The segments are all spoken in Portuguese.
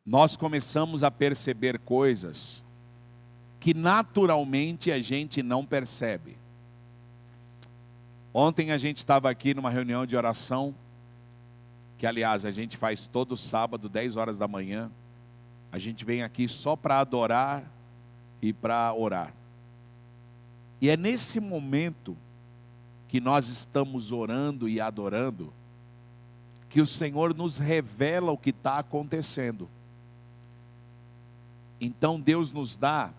nós começamos a perceber coisas que naturalmente a gente não percebe. Ontem a gente estava aqui numa reunião de oração, que aliás a gente faz todo sábado, 10 horas da manhã. A gente vem aqui só para adorar e para orar. E é nesse momento que nós estamos orando e adorando, que o Senhor nos revela o que está acontecendo. Então Deus nos dá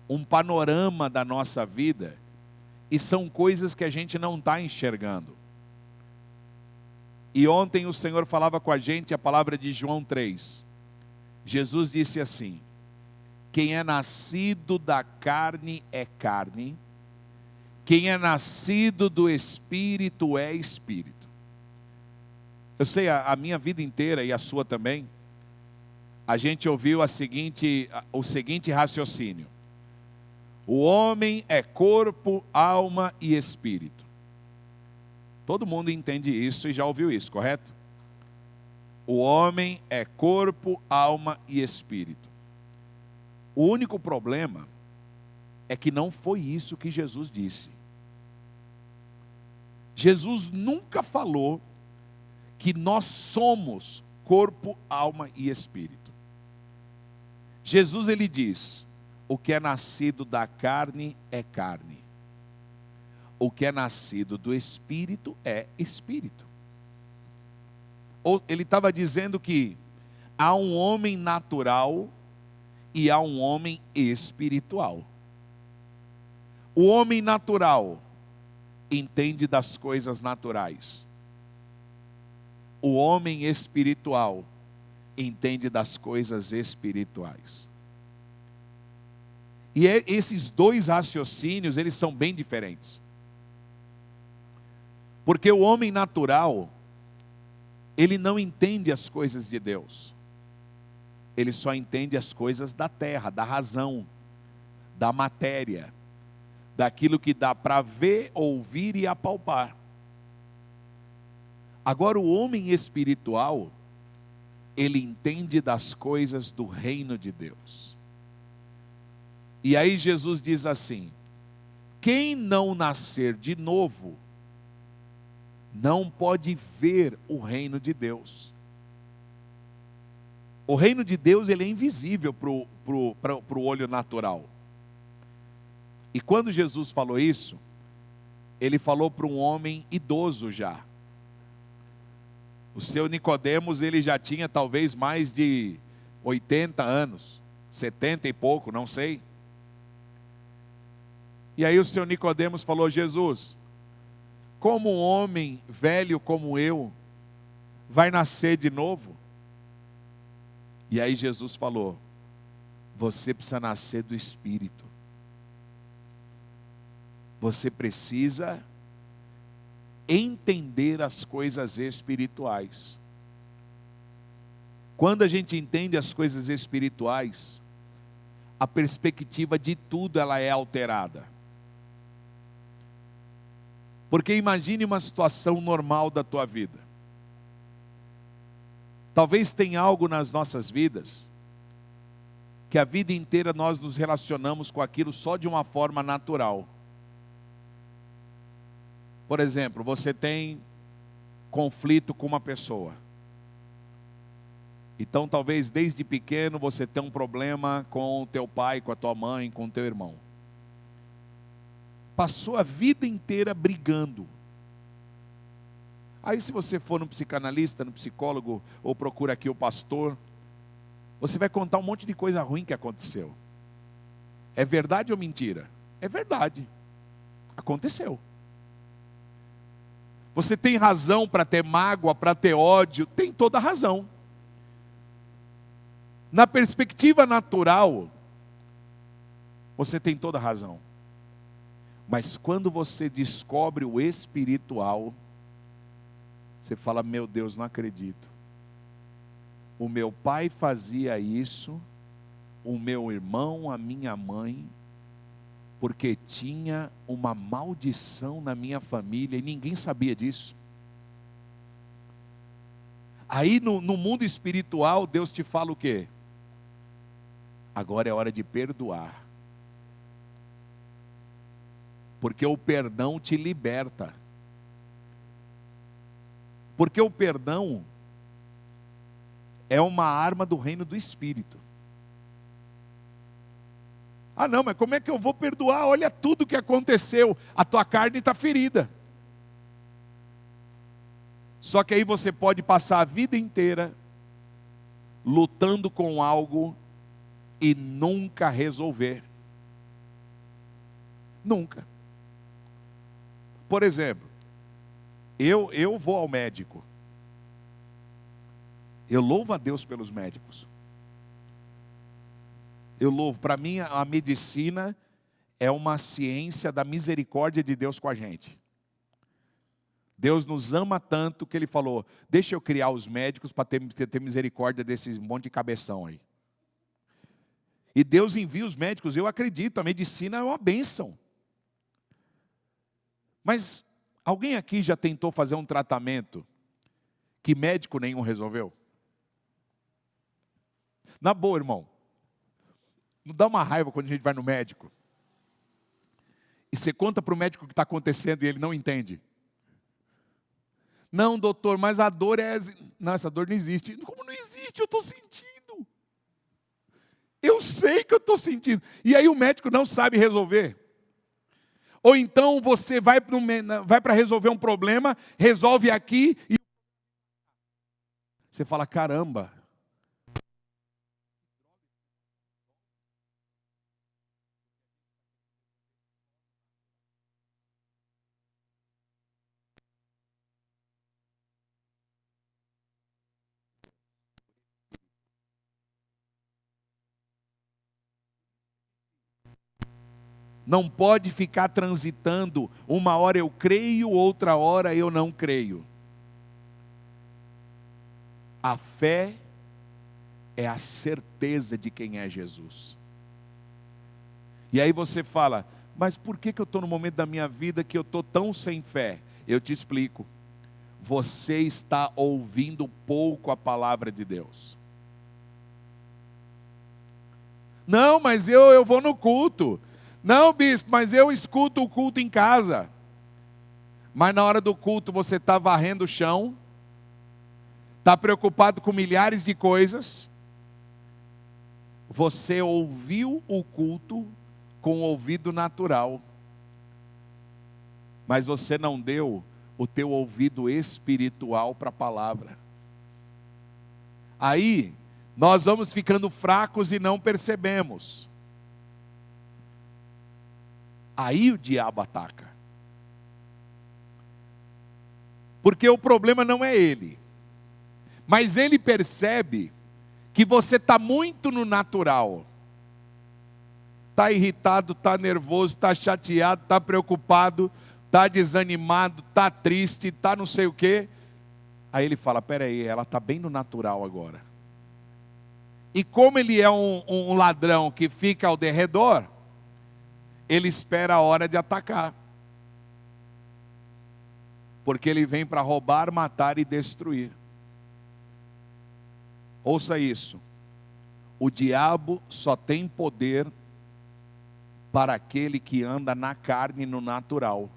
um panorama da nossa vida, e são coisas que a gente não está enxergando. E ontem o Senhor falava com a gente a palavra de João 3. Jesus disse assim: quem é nascido da carne é carne, quem é nascido do Espírito é Espírito. Eu sei, a minha vida inteira e a sua também, a gente ouviu o seguinte raciocínio: o homem é corpo, alma e espírito. Todo mundo entende isso e já ouviu isso, correto? O homem é corpo, alma e espírito. O único problema é que não foi isso que Jesus disse. Jesus nunca falou que nós somos corpo, alma e espírito. Jesus, ele diz: o que é nascido da carne é carne, o que é nascido do Espírito é Espírito. Ele estava dizendo que há um homem natural e há um homem espiritual. O homem natural entende das coisas naturais. O homem espiritual entende das coisas espirituais. E esses dois raciocínios, eles são bem diferentes. Porque o homem natural, ele não entende as coisas de Deus. Ele só entende as coisas da terra, da razão, da matéria, daquilo que dá para ver, ouvir e apalpar. Agora o homem espiritual, ele entende das coisas do reino de Deus. E aí Jesus diz assim: quem não nascer de novo, não pode ver o reino de Deus. O reino de Deus, ele é invisível para o olho natural. E quando Jesus falou isso, ele falou para um homem idoso já. O seu Nicodemos, ele já tinha talvez mais de 80 anos, 70 e pouco, não sei. E aí o seu Nicodemos falou: Jesus, como um homem velho como eu vai nascer de novo? E aí Jesus falou: você precisa nascer do Espírito. Você precisa entender as coisas espirituais. Quando a gente entende as coisas espirituais, a perspectiva de tudo ela é alterada. Porque imagine uma situação normal da tua vida. Talvez tenha algo nas nossas vidas que a vida inteira nós nos relacionamos com aquilo só de uma forma natural. Por exemplo, você tem conflito com uma pessoa. Então talvez desde pequeno você tenha um problema com o teu pai, com a tua mãe, com o teu irmão. Passou a vida inteira brigando. Aí se você for no psicanalista, no psicólogo, ou procura aqui o pastor, você vai contar um monte de coisa ruim que aconteceu. É verdade ou mentira? É verdade. Aconteceu. Você tem razão para ter mágoa, para ter ódio, tem toda a razão. Na perspectiva natural, você tem toda a razão. Mas quando você descobre o espiritual, você fala: meu Deus, não acredito. O meu pai fazia isso, o meu irmão, a minha mãe, porque tinha uma maldição na minha família e ninguém sabia disso. Aí no mundo espiritual, Deus te fala o quê? Agora é hora de perdoar. Porque o perdão te liberta. Porque o perdão é uma arma do reino do Espírito. Ah não, mas como é que eu vou perdoar? Olha tudo que aconteceu. A tua carne está ferida. Só que aí você pode passar a vida inteira lutando com algo e nunca resolver. Nunca. Por exemplo, eu vou ao médico. Eu louvo a Deus pelos médicos. Eu louvo. Para mim, a medicina é uma ciência da misericórdia de Deus com a gente. Deus nos ama tanto que Ele falou, deixa eu criar os médicos para ter misericórdia desse monte de cabeção aí. E Deus envia os médicos, eu acredito, a medicina é uma bênção. Mas alguém aqui já tentou fazer um tratamento que médico nenhum resolveu? Na boa, irmão. Não dá uma raiva quando a gente vai no médico? E você conta para o médico o que está acontecendo e ele não entende. Não, doutor, mas a dor é... Não, essa dor não existe. Como não existe? Eu estou sentindo. Eu sei que eu estou sentindo. E aí o médico não sabe resolver. Ou então você vai para resolver um problema, resolve aqui e você fala, caramba. Não pode ficar transitando, uma hora eu creio, outra hora eu não creio. A fé é a certeza de quem é Jesus. E aí você fala, mas por que eu estou no momento da minha vida que eu estou tão sem fé? Eu te explico. Você está ouvindo pouco a palavra de Deus. Não, mas eu vou no culto. Não, bispo, mas eu escuto o culto em casa. Mas na hora do culto você está varrendo o chão, está preocupado com milhares de coisas. Você ouviu o culto com o ouvido natural, mas você não deu o teu ouvido espiritual para a palavra. Aí, nós vamos ficando fracos e não percebemos. Aí o diabo ataca. Porque o problema não é ele. Mas ele percebe que você está muito no natural. Está irritado, está nervoso, está chateado, está preocupado, está desanimado, está triste, está não sei o quê. Aí ele fala, peraí, ela está bem no natural agora. E como ele é um ladrão que fica ao derredor, ele espera a hora de atacar. Porque ele vem para roubar, matar e destruir. Ouça isso. O diabo só tem poder para aquele que anda na carne e no natural.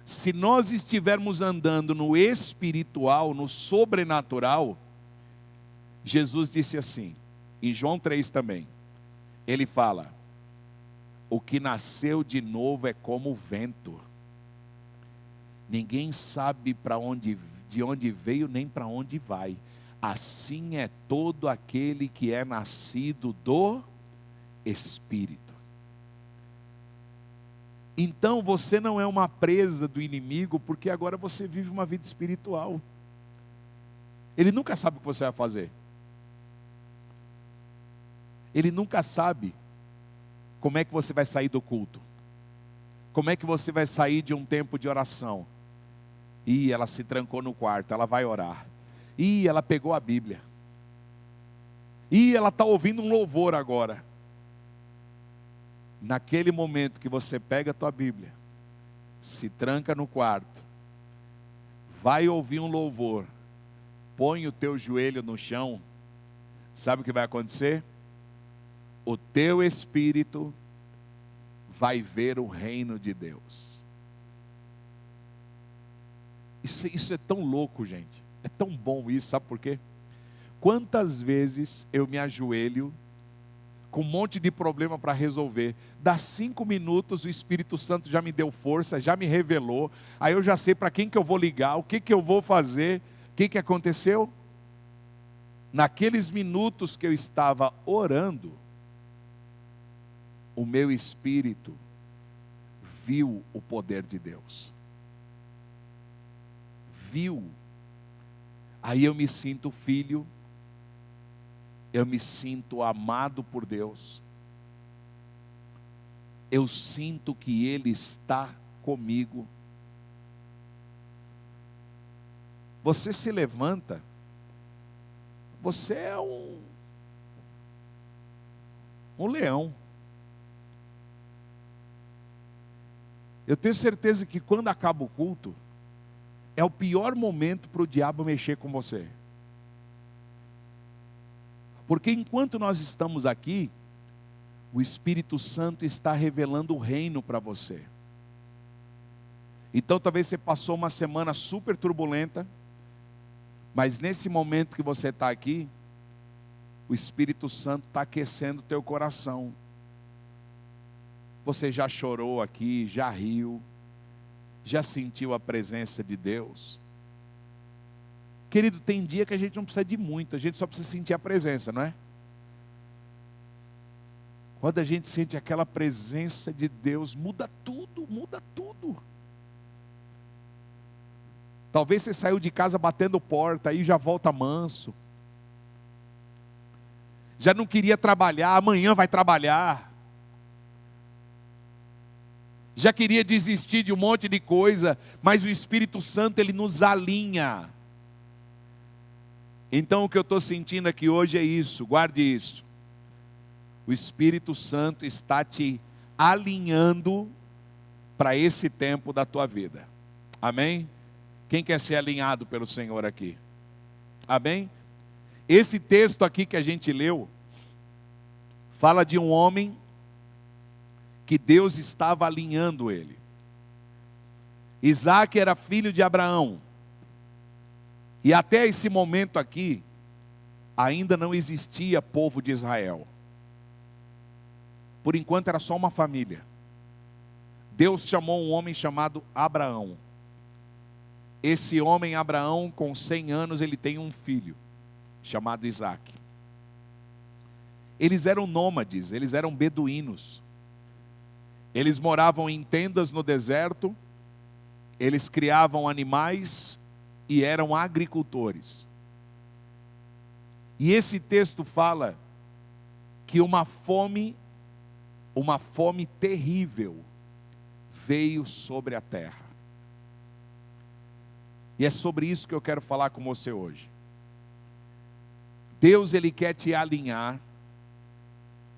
Se nós estivermos andando no espiritual, no sobrenatural, Jesus disse assim, em João 3 também, ele fala, o que nasceu de novo é como o vento. Ninguém sabe de onde veio nem para onde vai. Assim é todo aquele que é nascido do Espírito. Então você não é uma presa do inimigo, porque agora você vive uma vida espiritual. Ele nunca sabe o que você vai fazer. Ele nunca sabe como é que você vai sair do culto. Como é que você vai sair de um tempo de oração. Ih, ela se trancou no quarto, ela vai orar. Ih, ela pegou a Bíblia. Ih, ela está ouvindo um louvor agora. Naquele momento que você pega a tua Bíblia, se tranca no quarto, vai ouvir um louvor, põe o teu joelho no chão, sabe o que vai acontecer? o teu espírito vai ver o reino de Deus. Isso é tão louco, gente. É tão bom isso, sabe por quê? Quantas vezes eu me ajoelho com um monte de problema para resolver. Dá 5 minutos, o Espírito Santo já me deu força, já me revelou. Aí eu já sei para quem que eu vou ligar, o que que eu vou fazer. O que que aconteceu? Naqueles minutos que eu estava orando, o meu espírito viu o poder de Deus. Viu. Aí eu me sinto filho, eu me sinto amado por Deus, eu sinto que Ele está comigo. Você se levanta, você é um leão. Eu tenho certeza que quando acaba o culto, é o pior momento para o diabo mexer com você. Porque enquanto nós estamos aqui, o Espírito Santo está revelando o reino para você. Então talvez você passou uma semana super turbulenta, mas nesse momento que você está aqui, o Espírito Santo está aquecendo o teu coração. Você já chorou aqui, já riu, já sentiu a presença de Deus. Querido, tem dia que a gente não precisa de muito, a gente só precisa sentir a presença, não é? Quando a gente sente aquela presença de Deus, muda tudo, muda tudo. Talvez você saiu de casa batendo porta, aí já volta manso. Já não queria trabalhar, amanhã vai trabalhar. Já queria desistir de um monte de coisa, mas o Espírito Santo, Ele nos alinha. Então o que eu estou sentindo aqui hoje é isso, guarde isso. O Espírito Santo está te alinhando para esse tempo da tua vida. Amém? Quem quer ser alinhado pelo Senhor aqui? Amém? Esse texto aqui que a gente leu, fala de um homem que Deus estava alinhando ele. Isaac era filho de Abraão. E até esse momento aqui, ainda não existia povo de Israel. Por enquanto era só uma família. Deus chamou um homem chamado Abraão. Esse homem, Abraão, com 100 anos, ele tem um filho, chamado Isaac. Eles eram nômades, eles eram beduínos. Eles moravam em tendas no deserto, eles criavam animais e eram agricultores. E esse texto fala que uma fome terrível veio sobre a terra. E é sobre isso que eu quero falar com você hoje. Deus, Ele quer te alinhar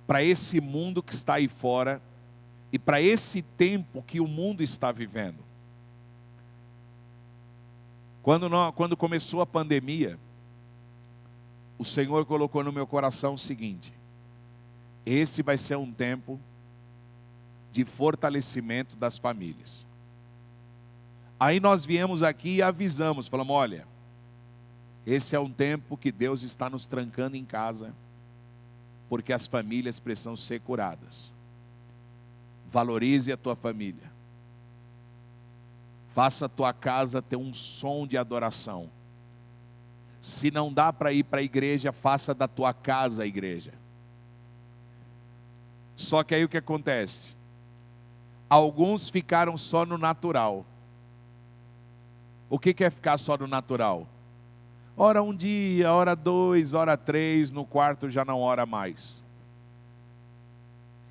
para esse mundo que está aí fora e para esse tempo que o mundo está vivendo. Quando começou a pandemia, o Senhor colocou no meu coração o seguinte: esse vai ser um tempo de fortalecimento das famílias. Aí nós viemos aqui e avisamos, falamos: olha, esse é um tempo que Deus está nos trancando em casa, porque as famílias precisam ser curadas. Valorize a tua família. Faça a tua casa ter um som de adoração. Se não dá para ir para a igreja, faça da tua casa a igreja. Só que aí o que acontece? Alguns ficaram só no natural. O que é ficar só no natural? Ora um dia, ora 2, ora 3, no quarto já não ora mais.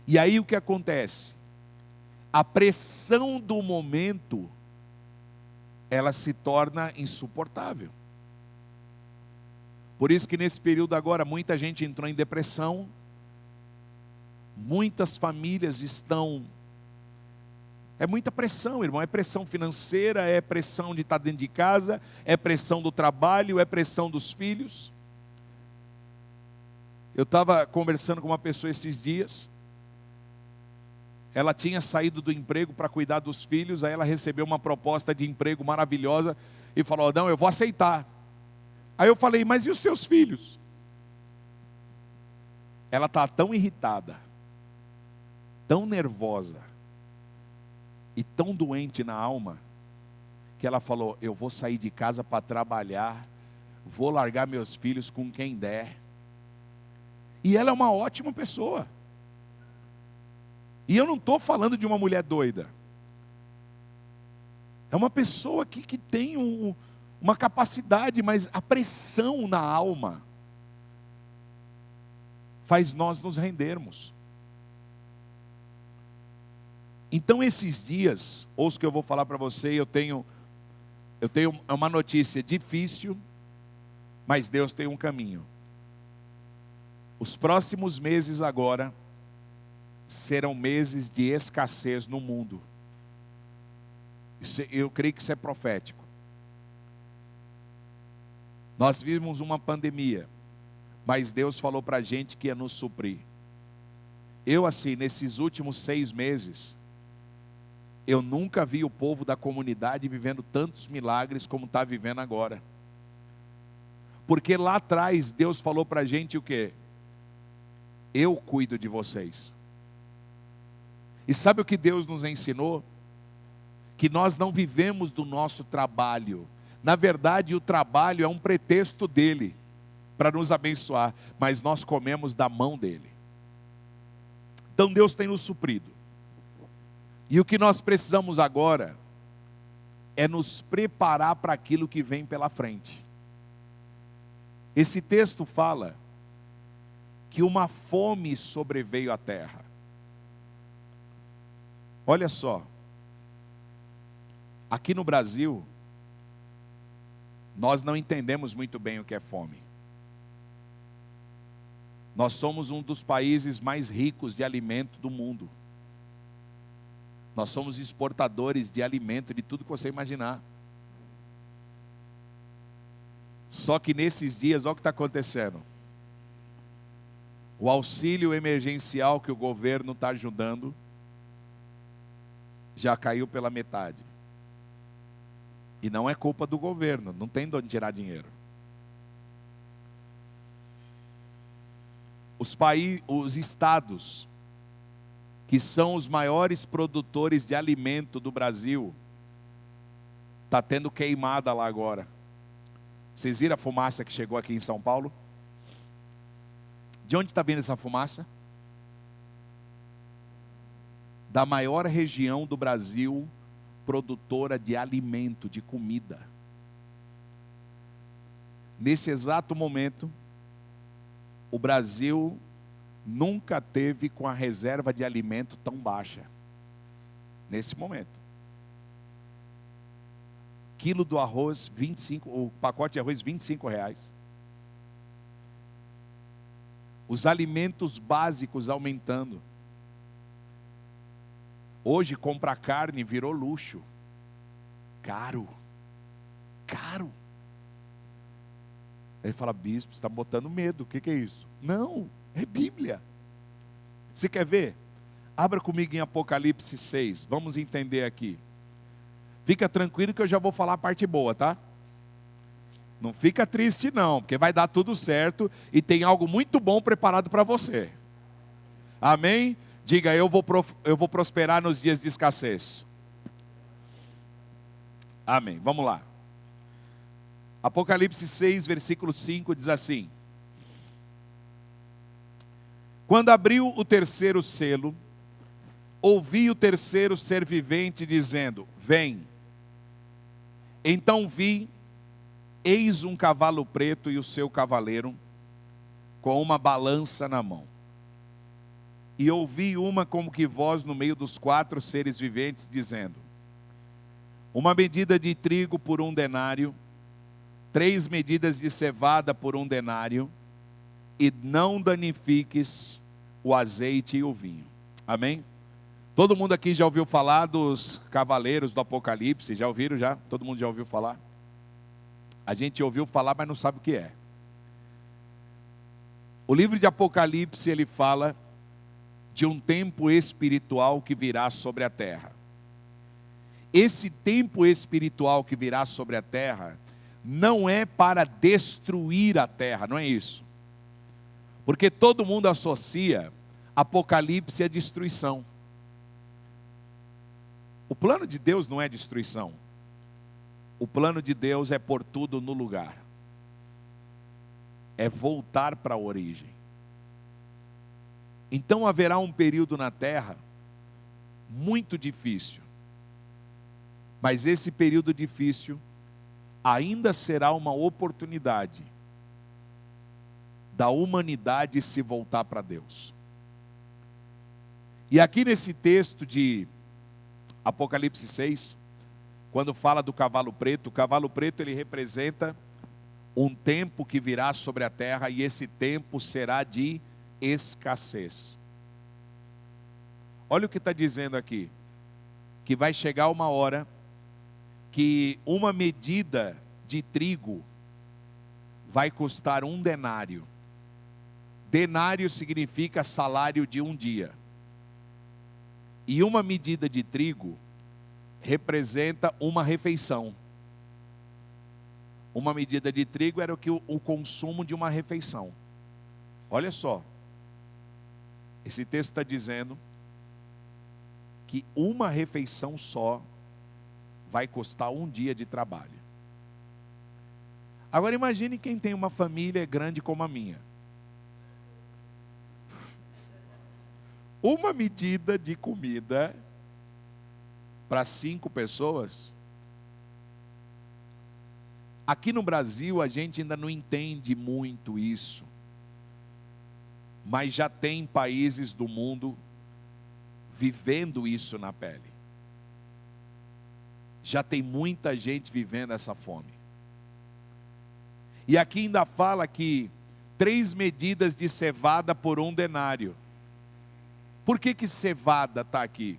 E aí o que acontece? A pressão do momento, ela se torna insuportável. Por isso que nesse período agora, muita gente entrou em depressão, muitas famílias estão... É muita pressão, irmão, é pressão financeira, é pressão de estar dentro de casa, é pressão do trabalho, é pressão dos filhos. Eu estava conversando com uma pessoa esses dias. Ela tinha saído do emprego para cuidar dos filhos. Aí ela recebeu uma proposta de emprego maravilhosa e falou: não, eu vou aceitar. Aí eu falei: mas e os seus filhos? Ela está tão irritada, tão nervosa e tão doente na alma, que ela falou: eu vou sair de casa para trabalhar, vou largar meus filhos com quem der. E ela é uma ótima pessoa. E eu não estou falando de uma mulher doida. É uma pessoa que tem uma capacidade, mas a pressão na alma faz nós nos rendermos. Então esses dias, ouça o que eu vou falar para você, eu tenho uma notícia difícil, mas Deus tem um caminho. Os próximos meses agora serão meses de escassez no mundo. Eu creio que isso é profético. Nós vimos uma pandemia, mas Deus falou para a gente que ia nos suprir. Eu assim, nesses últimos 6 meses, eu nunca vi o povo da comunidade vivendo tantos milagres como está vivendo agora. Porque lá atrás Deus falou para a gente o quê? Eu cuido de vocês. E sabe o que Deus nos ensinou? Que nós não vivemos do nosso trabalho. Na verdade, o trabalho é um pretexto dele para nos abençoar, mas nós comemos da mão dele. Então Deus tem nos suprido. E o que nós precisamos agora é nos preparar para aquilo que vem pela frente. Esse texto fala que uma fome sobreveio à terra. Olha só, aqui no Brasil, nós não entendemos muito bem o que é fome. Nós somos um dos países mais ricos de alimento do mundo. Nós somos exportadores de alimento, de tudo que você imaginar. Só que nesses dias, olha o que está acontecendo. O auxílio emergencial que o governo está ajudando, já caiu pela metade. E não é culpa do governo, não tem de onde tirar dinheiro. Os estados, que são os maiores produtores de alimento do Brasil, está tendo queimada lá agora. Vocês viram a fumaça que chegou aqui em São Paulo? De onde está vindo essa fumaça? Da maior região do Brasil, produtora de alimento, de comida. Nesse exato momento, o Brasil nunca teve com a reserva de alimento tão baixa. Nesse momento. Quilo do arroz, 25, o pacote de arroz, R$25. Os alimentos básicos aumentando. Hoje comprar carne virou luxo. Caro. Caro. Ele fala: bispo, você está botando medo, o que é isso? Não, é Bíblia. Você quer ver? Abra comigo em Apocalipse 6, vamos entender aqui. Fica tranquilo que eu já vou falar a parte boa, tá? Não fica triste não, porque vai dar tudo certo e tem algo muito bom preparado para você. Amém? Diga: eu vou prosperar nos dias de escassez. Amém, vamos lá. Apocalipse 6, versículo 5 diz assim: quando abriu o terceiro selo, ouvi o terceiro ser vivente dizendo: vem. Então vi, eis um cavalo preto e o seu cavaleiro, com uma balança na mão. E ouvi uma como que voz no meio dos 4 seres viventes, dizendo: uma medida de trigo por 1 denário, 3 medidas de cevada por 1 denário, e não danifiques o azeite e o vinho. Amém? Todo mundo aqui já ouviu falar dos cavaleiros do Apocalipse? Já ouviram já? Todo mundo já ouviu falar? A gente ouviu falar, mas não sabe o que é. O livro de Apocalipse, ele fala de um tempo espiritual que virá sobre a terra. Esse tempo espiritual que virá sobre a terra não é para destruir a terra, não é isso. Porque todo mundo associa Apocalipse à destruição. O plano de Deus não é destruição. O plano de Deus é pôr tudo no lugar. É voltar para a origem. Então haverá um período na terra muito difícil. Mas esse período difícil ainda será uma oportunidade da humanidade se voltar para Deus. E aqui nesse texto de Apocalipse 6, quando fala do cavalo preto, o cavalo preto ele representa um tempo que virá sobre a terra, e esse tempo será de escassez. Olha o que está dizendo aqui, que vai chegar uma hora que uma medida de trigo vai custar 1 denário. Denário significa salário de um dia. E uma medida de trigo representa uma refeição. Uma medida de trigo era o consumo de uma refeição. Olha só, esse texto está dizendo que uma refeição só vai custar 1 dia de trabalho. Agora imagine quem tem uma família grande como a minha. Uma medida de comida para 5 pessoas. Aqui no Brasil a gente ainda não entende muito isso. Mas já tem países do mundo vivendo isso na pele. Já tem muita gente vivendo essa fome. E aqui ainda fala que 3 medidas de cevada por 1 denário. Por que cevada está aqui?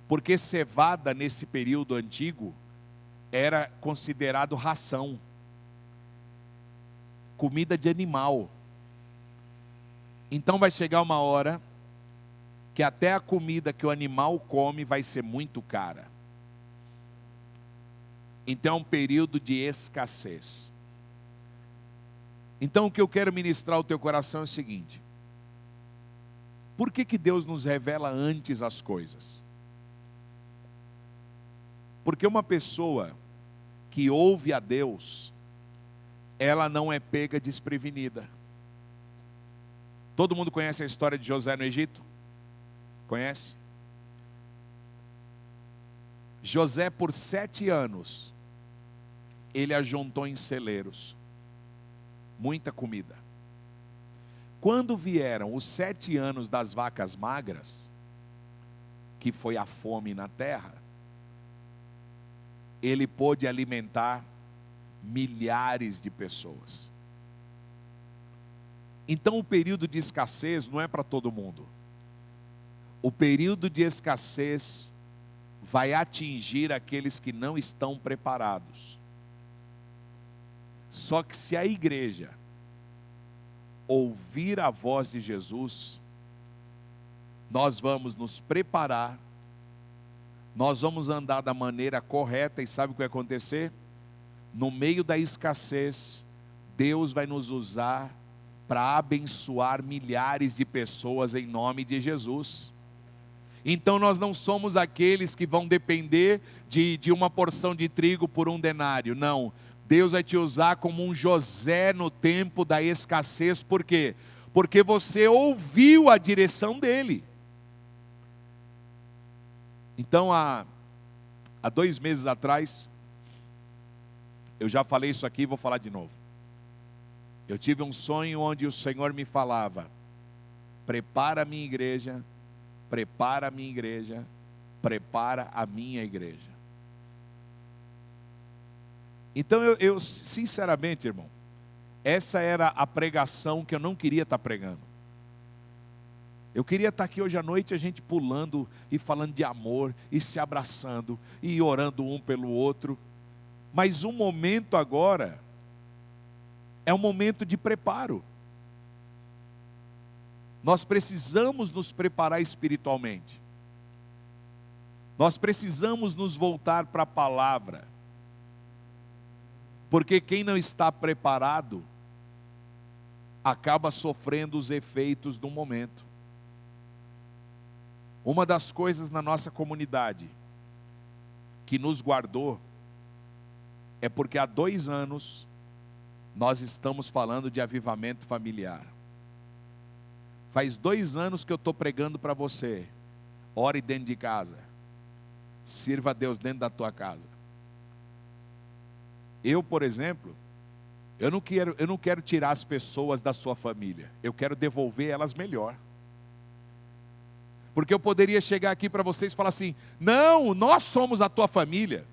Porque cevada nesse período antigo era considerado ração. Comida de animal. Então vai chegar uma hora que até a comida que o animal come vai ser muito cara. Então é um período de escassez. Então o que eu quero ministrar ao teu coração é o seguinte: por que Deus nos revela antes as coisas? Porque uma pessoa que ouve a Deus, ela não é pega desprevenida. Todo mundo conhece a história de José no Egito? Conhece? José, por 7 anos, ele ajuntou em celeiros muita comida. Quando vieram os 7 anos das vacas magras, que foi a fome na terra, ele pôde alimentar milhares de pessoas. Então o período de escassez não é para todo mundo. O período de escassez vai atingir aqueles que não estão preparados. Só que se a igreja ouvir a voz de Jesus, nós vamos nos preparar, nós vamos andar da maneira correta, e sabe o que vai acontecer? No meio da escassez, Deus vai nos usar para abençoar milhares de pessoas em nome de Jesus. Então nós não somos aqueles que vão depender de uma porção de trigo por 1 denário, não. Deus vai te usar como um José no tempo da escassez. Por quê? Porque você ouviu a direção dele. Então há 2 meses atrás, eu já falei isso aqui e vou falar de novo. Eu tive um sonho onde o Senhor me falava: prepara a minha igreja, prepara a minha igreja, prepara a minha igreja. Então eu sinceramente, irmão, essa era a pregação que eu não queria estar pregando. Eu queria estar aqui hoje à noite, a gente pulando e falando de amor, e se abraçando, e orando um pelo outro. Mas o momento agora é um momento de preparo. nós precisamos nos preparar espiritualmente. Nós precisamos nos voltar para a palavra. Porque quem não está preparado, acaba sofrendo os efeitos do momento. Uma das coisas na nossa comunidade, que nos guardou, é porque há 2 anos, nós estamos falando de avivamento familiar. Faz 2 anos que eu estou pregando para você, ore dentro de casa, sirva a Deus dentro da tua casa. Eu, por exemplo, eu não quero tirar as pessoas da sua família, eu quero devolver elas melhor. Porque eu poderia chegar aqui para vocês e falar assim, não, nós somos a tua família.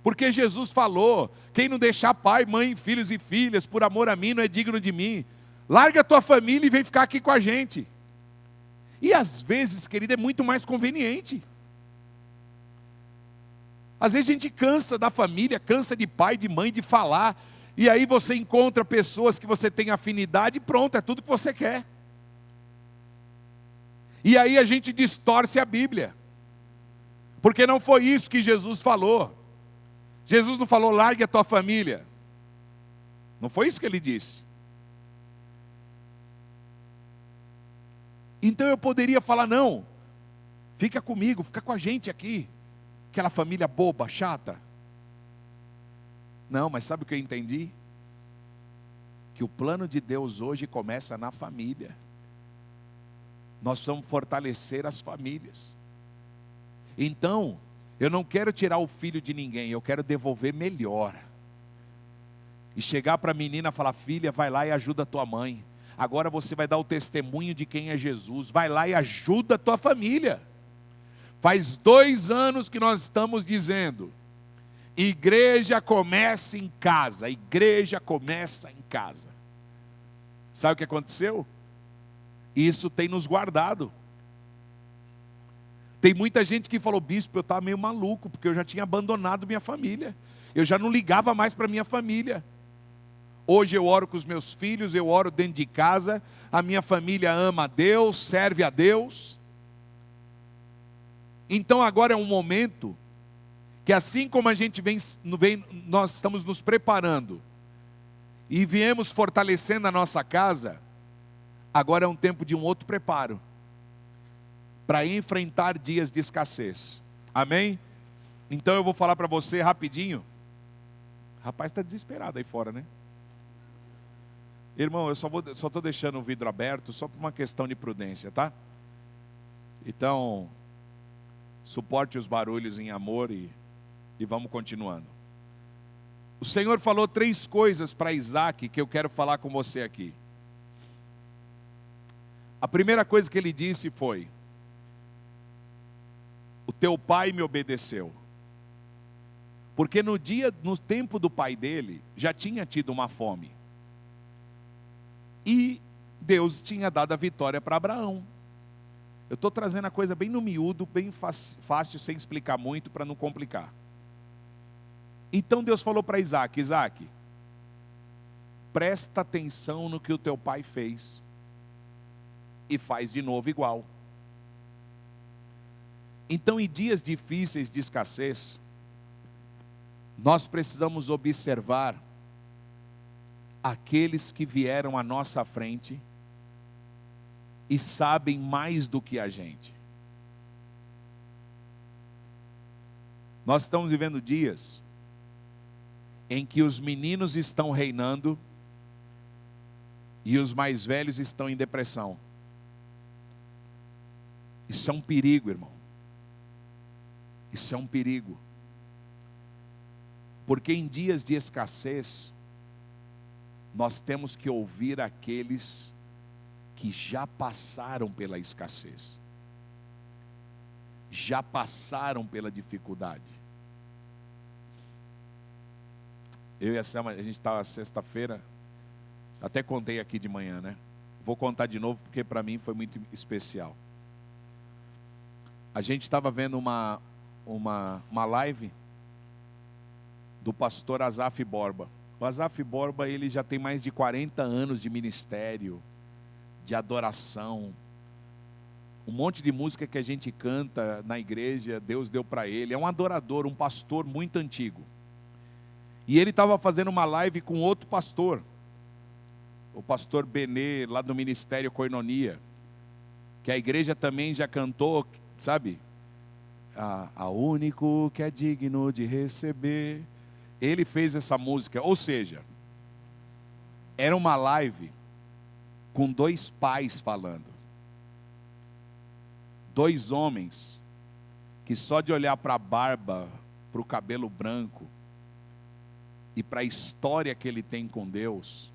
Porque Jesus falou, quem não deixar pai, mãe, filhos e filhas, por amor a mim, não é digno de mim. Larga a tua família e vem ficar aqui com a gente. E às vezes, querido, é muito mais conveniente. Às vezes a gente cansa da família, cansa de pai, de mãe, de falar. E aí você encontra pessoas que você tem afinidade e pronto, é tudo que você quer. E aí a gente distorce a Bíblia. Porque não foi isso que Jesus falou. Jesus não falou, largue a tua família. Não foi isso que ele disse. Então eu poderia falar, não, fica comigo, fica com a gente aqui. Aquela família boba, chata. Não, mas sabe o que eu entendi? Que o plano de Deus hoje começa na família. Nós precisamos fortalecer as famílias. Então, eu não quero tirar o filho de ninguém, eu quero devolver melhor. E chegar para a menina e falar, filha, vai lá e ajuda a tua mãe. Agora você vai dar o testemunho de quem é Jesus. Vai lá e ajuda a tua família. Faz 2 anos que nós estamos dizendo, igreja começa em casa, igreja começa em casa. Sabe o que aconteceu? Isso tem nos guardado. Tem muita gente que falou, bispo, eu estava meio maluco, porque eu já tinha abandonado minha família. Eu já não ligava mais para minha família. Hoje eu oro com os meus filhos, eu oro dentro de casa, a minha família ama a Deus, serve a Deus. Então agora é um momento que assim como a gente nós estamos nos preparando e viemos fortalecendo a nossa casa, agora é um tempo de um outro preparo para enfrentar dias de escassez. Amém? Então eu vou falar para você rapidinho. Rapaz, está desesperado aí fora, né? Irmão, eu só estou deixando o vidro aberto só por uma questão de prudência, tá? Então, suporte os barulhos em amor e vamos continuando. O Senhor falou 3 coisas para Isaac que eu quero falar com você aqui. A primeira coisa que ele disse foi, o teu pai me obedeceu. Porque no tempo do pai dele, já tinha tido uma fome. E Deus tinha dado a vitória para Abraão. Eu estou trazendo a coisa bem no miúdo, bem fácil, sem explicar muito, para não complicar. Então Deus falou para Isaac, Isaac, presta atenção no que o teu pai fez. E faz de novo igual. Então, em dias difíceis de escassez, nós precisamos observar aqueles que vieram à nossa frente e sabem mais do que a gente. Nós estamos vivendo dias em que os meninos estão reinando e os mais velhos estão em depressão. Isso é um perigo, irmão. Isso é um perigo. Porque em dias de escassez, nós temos que ouvir aqueles que já passaram pela escassez, já passaram pela dificuldade. Eu e a Selma, a gente estava sexta-feira, até contei aqui de manhã, né? Vou contar de novo porque para mim foi muito especial. A gente estava vendo uma live do pastor Azaf Borba. O Azaf Borba, ele já tem mais de 40 anos de ministério, de adoração. Um monte de música que a gente canta na igreja, Deus deu para ele. É um adorador, um pastor muito antigo. E ele estava fazendo uma live com outro pastor, o pastor Benê, lá do Ministério Koinonia, que a igreja também já cantou, sabe? A único que é digno de receber. Ele fez essa música, ou seja, era uma live com dois pais falando. Dois homens que só de olhar para a barba, para o cabelo branco e para a história que ele tem com Deus,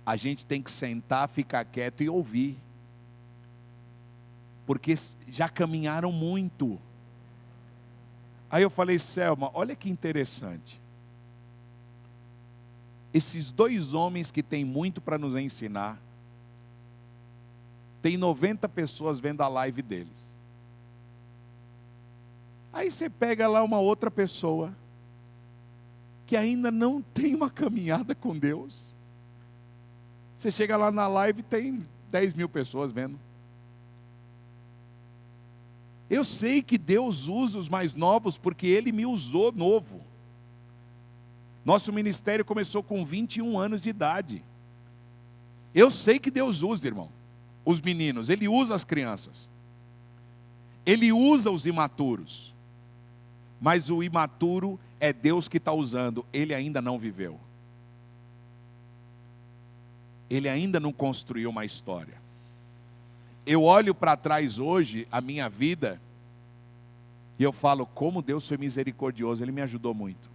a gente tem que sentar, ficar quieto e ouvir. Porque já caminharam muito. Aí eu falei, Selma, olha que interessante. Esses dois homens que têm muito para nos ensinar, tem 90 pessoas vendo a live deles. Aí você pega lá uma outra pessoa, que ainda não tem uma caminhada com Deus. Você chega lá na live e tem 10 mil pessoas vendo. Eu sei que Deus usa os mais novos, porque Ele me usou novo. Nosso ministério começou com 21 anos de idade. Eu sei que Deus usa, irmão, os meninos. Ele usa as crianças. Ele usa os imaturos. Mas o imaturo é Deus que está usando. Ele ainda não viveu. Ele ainda não construiu uma história. Eu olho para trás hoje, a minha vida, e eu falo, como Deus foi misericordioso, Ele me ajudou muito.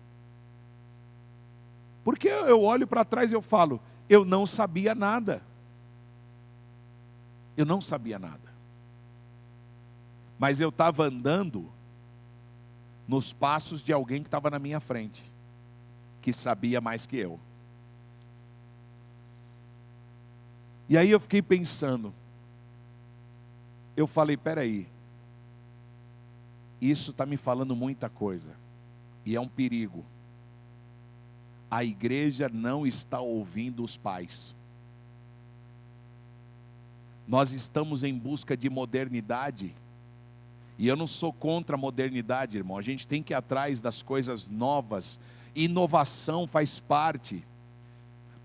Porque eu olho para trás e eu falo, eu não sabia nada. Eu não sabia nada. Mas eu estava andando nos passos de alguém que estava na minha frente, que sabia mais que eu. E aí eu fiquei pensando, eu falei, peraí, isso está me falando muita coisa, e é um perigo. A igreja não está ouvindo os pais. Nós estamos em busca de modernidade, e eu não sou contra a modernidade, irmão, a gente tem que ir atrás das coisas novas, inovação faz parte.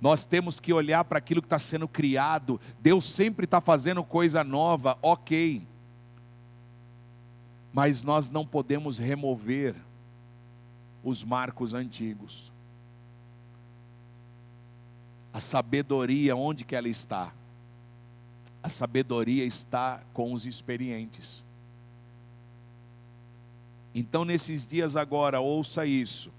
Nós temos que olhar para aquilo que está sendo criado. Deus sempre está fazendo coisa nova, ok. Mas nós não podemos remover os marcos antigos. A sabedoria, onde que ela está? A sabedoria está com os experientes. Então, nesses dias agora, ouça isso.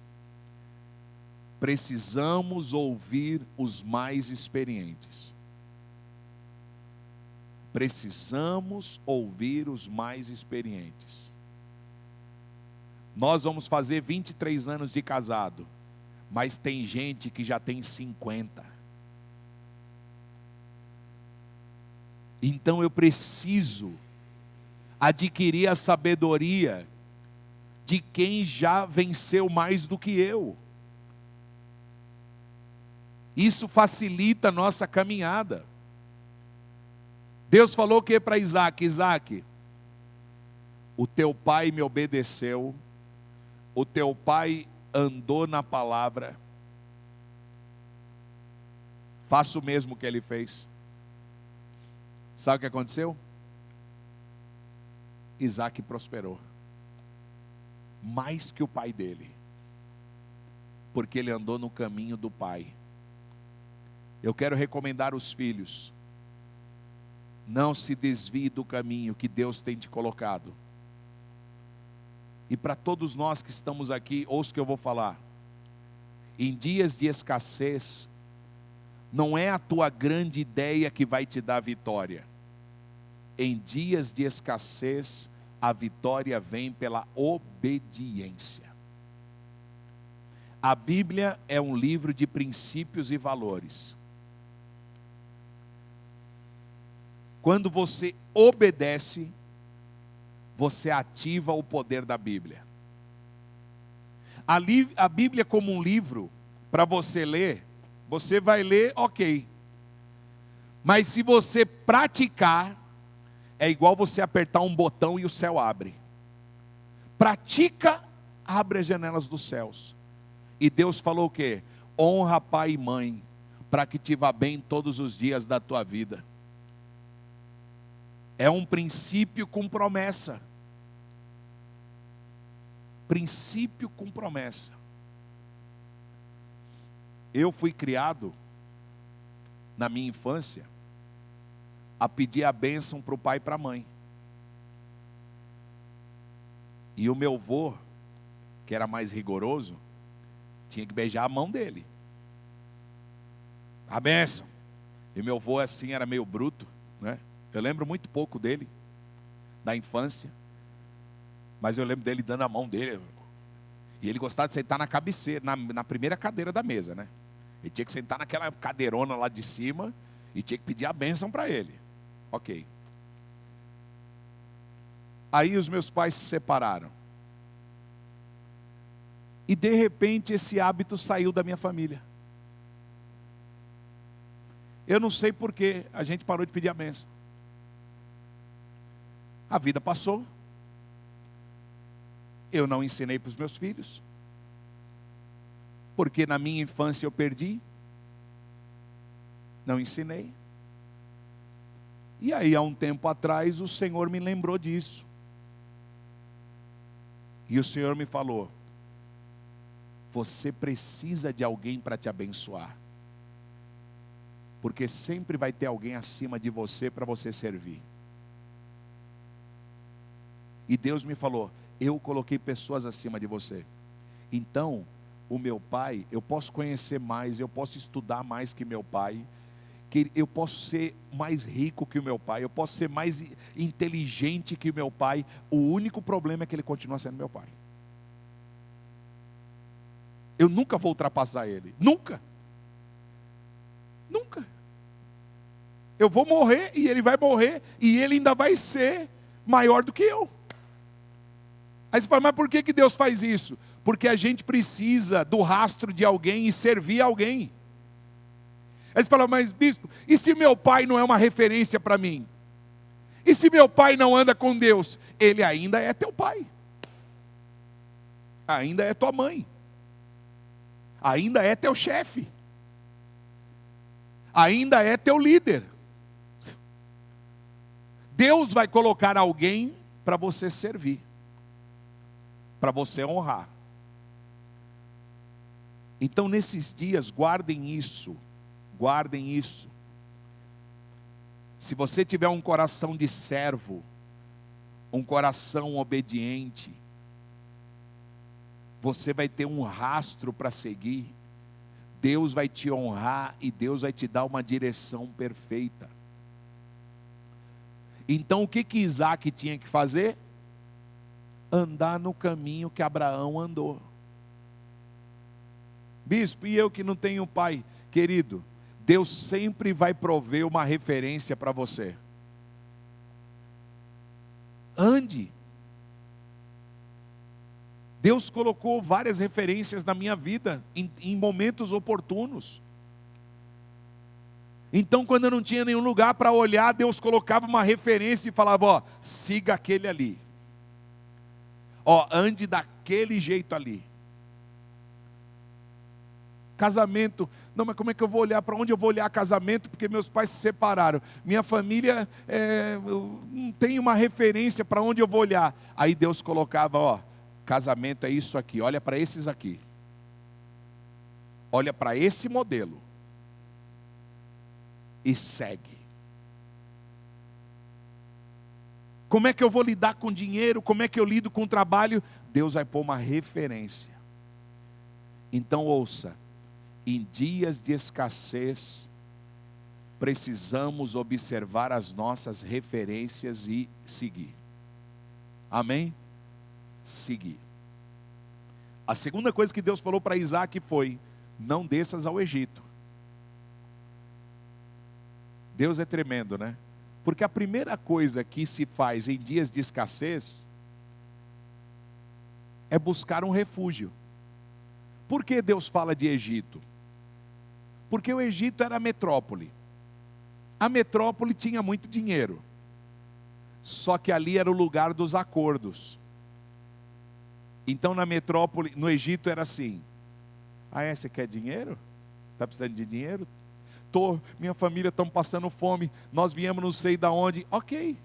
Precisamos ouvir os mais experientes. Precisamos ouvir os mais experientes. Nós vamos fazer 23 anos de casado, mas tem gente que já tem 50. Então eu preciso adquirir a sabedoria de quem já venceu mais do que eu. Isso facilita a nossa caminhada. Deus falou o que para Isaac? Isaac, o teu pai me obedeceu, o teu pai andou na palavra, faça o mesmo que ele fez. Sabe o que aconteceu? Isaac prosperou, mais que o pai dele, porque ele andou no caminho do pai. Eu quero recomendar os filhos, não se desvie do caminho que Deus tem te colocado. E para todos nós que estamos aqui, ouça o que eu vou falar. Em dias de escassez, não é a tua grande ideia que vai te dar vitória. Em dias de escassez, a vitória vem pela obediência. A Bíblia é um livro de princípios e valores. Quando você obedece, você ativa o poder da Bíblia. A Bíblia como um livro, para você ler, você vai ler, ok. Mas se você praticar, é igual você apertar um botão e o céu abre. Pratica, abre as janelas dos céus. E Deus falou o quê? Honra pai e mãe, para que te vá bem todos os dias da tua vida. É um princípio com promessa. Princípio com promessa. Eu fui criado, na minha infância, a pedir a bênção para o pai e para a mãe. E o meu avô, que era mais rigoroso, tinha que beijar a mão dele. A bênção. E meu avô assim era meio bruto, né? Eu lembro muito pouco dele, da infância. Mas eu lembro dele dando a mão dele. E ele gostava de sentar na cabeceira, na primeira cadeira da mesa, né? Ele tinha que sentar naquela cadeirona lá de cima e tinha que pedir a bênção para ele. Ok. Aí os meus pais se separaram. E de repente esse hábito saiu da minha família. Eu não sei por que a gente parou de pedir a bênção. A vida passou. Eu não ensinei para os meus filhos. Porque na minha infância eu perdi. Não ensinei. E aí há um tempo atrás o Senhor me lembrou disso. E o Senhor me falou: você precisa de alguém para te abençoar. Porque sempre vai ter alguém acima de você para você servir. E Deus me falou: eu coloquei pessoas acima de você. Então, o meu pai, eu posso conhecer mais, eu posso estudar mais que meu pai, que eu posso ser mais rico que o meu pai, eu posso ser mais inteligente que o meu pai. O único problema é que ele continua sendo meu pai. Eu nunca vou ultrapassar ele. Nunca. Nunca. Eu vou morrer e ele vai morrer e ele ainda vai ser maior do que eu. Aí você fala: mas por que Deus faz isso? Porque a gente precisa do rastro de alguém e servir alguém. Aí você fala: mas bispo, e se meu pai não é uma referência para mim? E se meu pai não anda com Deus? Ele ainda é teu pai. Ainda é tua mãe. Ainda é teu chefe. Ainda é teu líder. Deus vai colocar alguém para você servir, para você honrar. Então nesses dias, guardem isso. Guardem isso. Se você tiver um coração de servo, um coração obediente, você vai ter um rastro para seguir. Deus vai te honrar e Deus vai te dar uma direção perfeita. Então o que Isaac tinha que fazer? Andar no caminho que Abraão andou. Bispo, e eu que não tenho pai? Querido, Deus sempre vai prover uma referência para você. Ande. Deus colocou várias referências na minha vida, em momentos oportunos. Então, quando eu não tinha nenhum lugar para olhar, Deus colocava uma referência e falava: ó, siga aquele ali. Ó, ande daquele jeito ali. Casamento, não, mas como é que eu vou olhar? Para onde eu vou olhar casamento? Porque meus pais se separaram. Minha família não tem uma referência para onde eu vou olhar. Aí Deus colocava: ó, casamento é isso aqui, olha para esses aqui. Olha para esse modelo. E segue. Como é que eu vou lidar com dinheiro? Como é que eu lido com trabalho? Deus vai pôr uma referência. Então ouça, em dias de escassez, precisamos observar as nossas referências e seguir. Amém? Seguir. A segunda coisa que Deus falou para Isaac foi: não desças ao Egito. Deus é tremendo, né? Porque a primeira coisa que se faz em dias de escassez é buscar um refúgio. Por que Deus fala de Egito? Porque o Egito era a metrópole. A metrópole tinha muito dinheiro, só que ali era o lugar dos acordos. Então na metrópole, no Egito era assim: ah, você quer dinheiro? Está precisando de dinheiro? Minha família estão passando fome, nós viemos não sei da onde. Ok,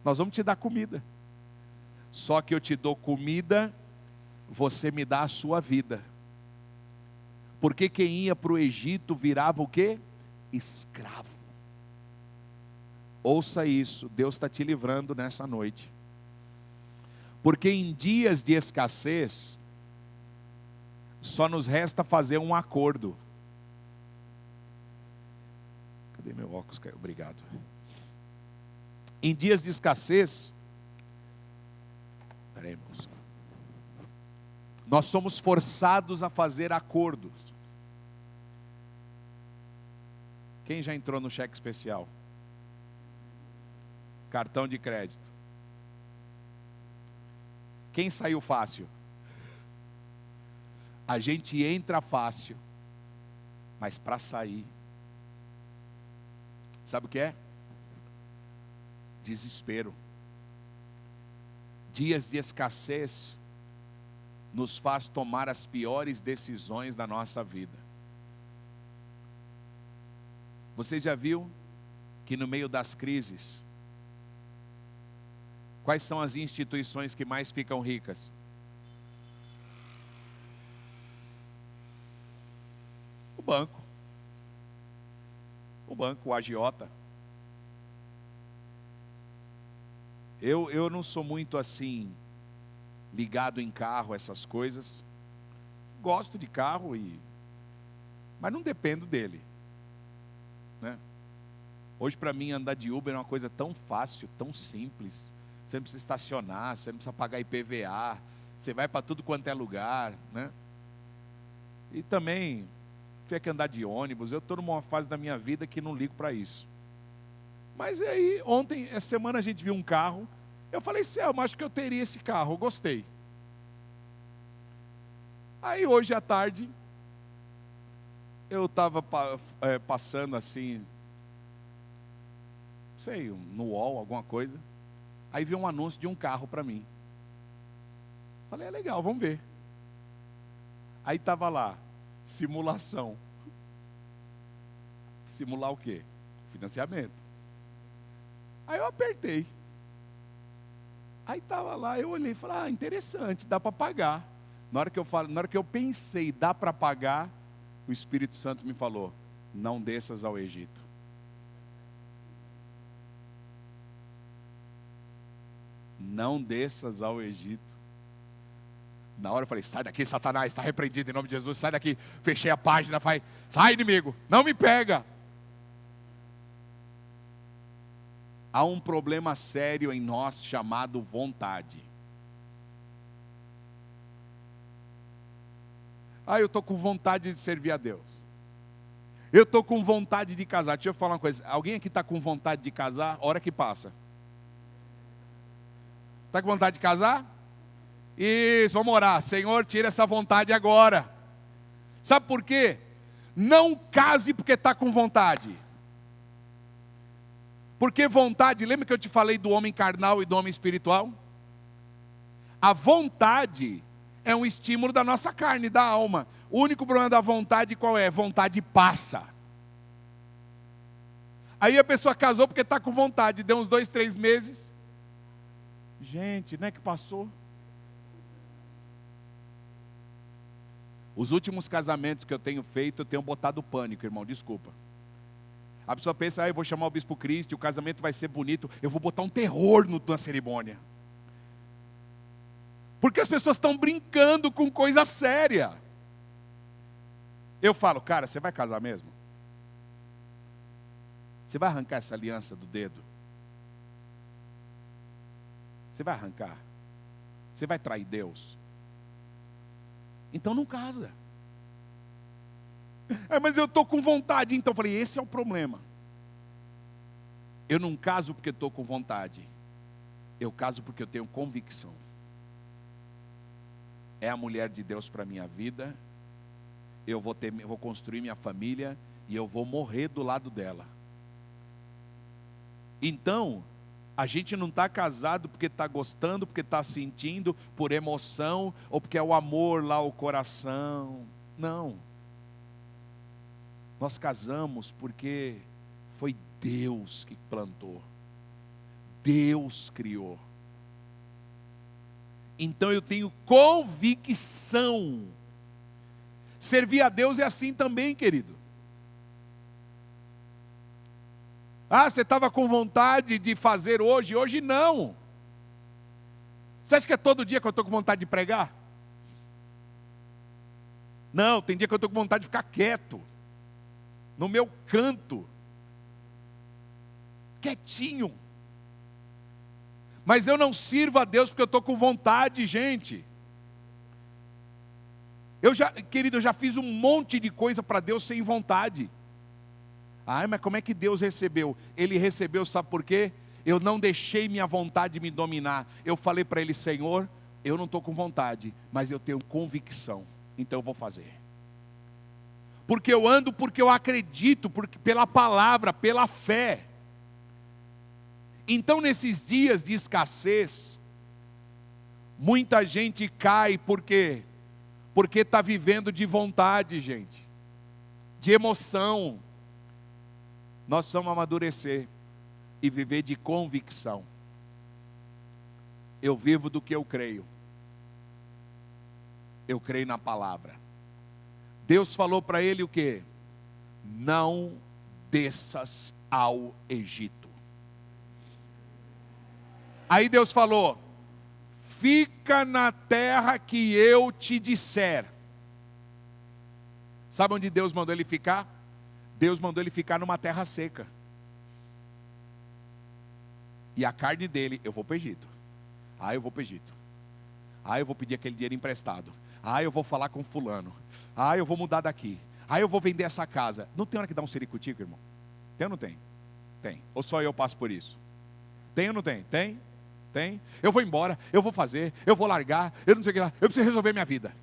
nós vamos te dar comida. Só que eu te dou comida, você me dá a sua vida. Porque quem ia para o Egito virava o quê? Escravo. Ouça isso, Deus está te livrando nessa noite. Porque em dias de escassez, só nos resta fazer um acordo. Cadê meu óculos? Obrigado. Em dias de escassez, peraí, irmãos, nós somos forçados a fazer acordos. Quem já entrou no cheque especial? Cartão de crédito. Quem saiu fácil? A gente entra fácil, mas para sair, sabe o que é? Desespero. Dias de escassez nos faz tomar as piores decisões da nossa vida. Você já viu que no meio das crises, quais são as instituições que mais ficam ricas? O banco. O agiota. Eu não sou muito assim, ligado em carro, essas coisas. Gosto de carro, mas não dependo dele, né? Hoje para mim andar de Uber é uma coisa tão fácil, tão simples. Você não precisa estacionar, você não precisa pagar IPVA, você vai para tudo quanto é lugar, né? E também, tiver que andar de ônibus, eu estou numa fase da minha vida que não ligo para isso. Mas aí, essa semana a gente viu um carro, eu falei, Selma, acho que eu teria esse carro, eu gostei. Aí hoje à tarde, eu estava passando assim, não sei, no UOL, alguma coisa. Aí vi um anúncio de um carro para mim. Falei, é legal, vamos ver. Aí estava lá, simulação. Simular o quê? Financiamento. Aí eu apertei. Aí estava lá, eu olhei e falei, interessante, dá para pagar. Na hora que eu pensei, dá para pagar, o Espírito Santo me falou, não desças ao Egito. Não desças ao Egito. Na hora eu falei, sai daqui, Satanás, está repreendido em nome de Jesus, sai daqui. Fechei a página, sai inimigo, não me pega. Há um problema sério em nós chamado vontade. Eu estou com vontade de servir a Deus. Eu estou com vontade de casar. Deixa eu falar uma coisa, alguém aqui está com vontade de casar? Hora que passa. Está com vontade de casar? Isso, vamos orar. Senhor, tira essa vontade agora. Sabe por quê? Não case porque está com vontade. Porque vontade, lembra que eu te falei do homem carnal e do homem espiritual? A vontade é um estímulo da nossa carne, da alma. O único problema da vontade qual é? Vontade passa. Aí a pessoa casou porque está com vontade, deu uns 2, 3 meses. Gente, não é que passou? Os últimos casamentos que eu tenho feito, eu tenho botado pânico, irmão, desculpa. A pessoa pensa, eu vou chamar o Bispo Cristo, o casamento vai ser bonito, eu vou botar um terror na cerimônia. Porque as pessoas estão brincando com coisa séria. Eu falo, cara, você vai casar mesmo? Você vai arrancar essa aliança do dedo? Você vai arrancar? Você vai trair Deus? Então não casa. Mas eu estou com vontade. Então eu falei, esse é o problema. Eu não caso porque estou com vontade. Eu caso porque eu tenho convicção. É a mulher de Deus para a minha vida. Eu vou construir minha família e eu vou morrer do lado dela. Então, a gente não está casado porque está gostando, porque está sentindo, por emoção, ou porque é o amor lá, o coração. Não. Nós casamos porque foi Deus que plantou. Deus criou. Então eu tenho convicção. Servir a Deus é assim também, querido. Ah, você estava com vontade de fazer hoje? Hoje não. Você acha que é todo dia que eu estou com vontade de pregar? Não, tem dia que eu estou com vontade de ficar quieto. No meu canto. Quietinho. Mas eu não sirvo a Deus porque eu estou com vontade, gente. Querido, eu já fiz um monte de coisa para Deus sem vontade. Ah, mas como é que Deus recebeu? Ele recebeu, sabe por quê? Eu não deixei minha vontade me dominar. Eu falei para Ele, Senhor, eu não estou com vontade, mas eu tenho convicção, então eu vou fazer. Porque eu ando, porque eu acredito, pela palavra, pela fé. Então nesses dias de escassez, muita gente cai, por quê? Porque está vivendo de vontade, gente, de emoção. Nós precisamos amadurecer e viver de convicção. Eu vivo do que eu creio. Eu creio na palavra. Deus falou para ele o quê? Não desças ao Egito. Aí Deus falou, fica na terra que eu te disser. Sabe onde Deus mandou ele ficar? Deus mandou ele ficar numa terra seca. E a carne dele, eu vou para o Egito. Ah, eu vou para o Egito. Ah, eu vou pedir aquele dinheiro emprestado. Ah, eu vou falar com fulano. Ah, eu vou mudar daqui. Ah, eu vou vender essa casa. Não tem hora que dá um sericutico, irmão? Tem ou não tem? Tem. Ou só eu passo por isso? Tem ou não tem? Tem? Tem. Eu vou embora, eu vou fazer, eu vou largar, eu não sei o que lá. Eu preciso resolver minha vida.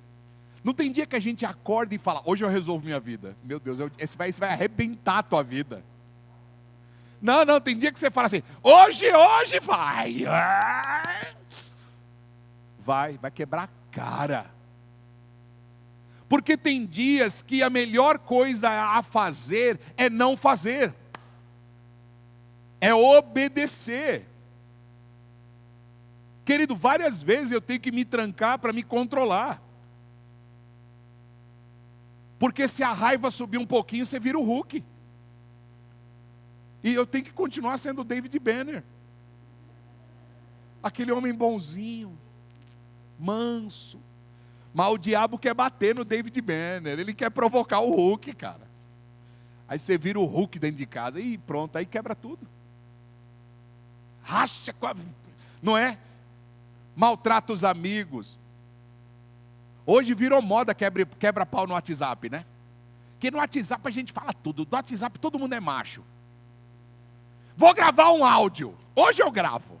Não tem dia que a gente acorda e fala, hoje eu resolvo minha vida. Meu Deus, esse vai arrebentar a tua vida. Não, tem dia que você fala assim, hoje vai. Vai quebrar a cara. Porque tem dias que a melhor coisa a fazer é não fazer. É obedecer. Querido, várias vezes eu tenho que me trancar para me controlar. Porque se a raiva subir um pouquinho, você vira o Hulk. E eu tenho que continuar sendo o David Banner. Aquele homem bonzinho, manso. Mas o diabo quer bater no David Banner. Ele quer provocar o Hulk, cara. Aí você vira o Hulk dentro de casa e pronto, aí quebra tudo. Racha com a... Não é? Maltrata os amigos. Hoje virou moda quebra pau no WhatsApp, né? Porque no WhatsApp a gente fala tudo. No WhatsApp todo mundo é macho. Vou gravar um áudio. Hoje eu gravo.